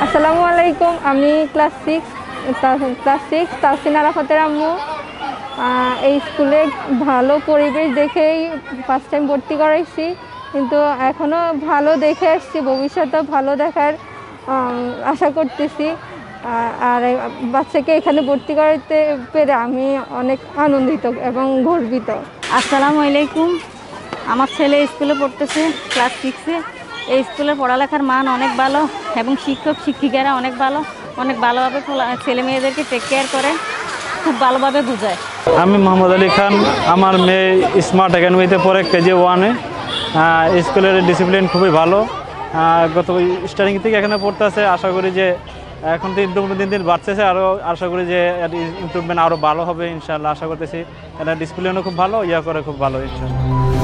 আসসালামু আলাইকুম। আমি ক্লাস সিক্স তাহসিন আরাফাতের আম্মু। এই স্কুলে ভালো পরিবেশ দেখেই ফার্স্ট টাইম ভর্তি করাইছি, কিন্তু এখনও ভালো দেখে আসছি, ভবিষ্যতেও ভালো দেখার আশা করতেছি। আর বাচ্চাকে এখানে ভর্তি করাতে পেরে আমি অনেক আনন্দিত এবং গর্বিত। আসসালামু আলাইকুম। আমার ছেলে স্কুলে পড়তেছে ক্লাস 6-এ। এই স্কুলের পড়ালেখার মান অনেক ভালো এবং শিক্ষক শিক্ষিকারা অনেক ভালোভাবে ছেলে মেয়েদেরকে টেক কেয়ার করে, খুব ভালোভাবে বোঝায়। আমি মোহাম্মদ আলী খান। আমার মেয়ে স্মার্ট একাডেমিতে পড়ে কেজি 1-এ। স্কুলের ডিসিপ্লিন খুবই ভালো। গত স্টার্টিং থেকে এখানে পড়তেছে। আশা করি যে এখন দিন দিন বাড়তেছে, আরও আশা করি যে ইমপ্রুভমেন্ট আরও ভালো হবে ইনশাআল্লাহ। আশা করতেছি এটা ডিসিপ্লিনও খুব ভালো, করে খুব ভালো ইনশাআল্লাহ।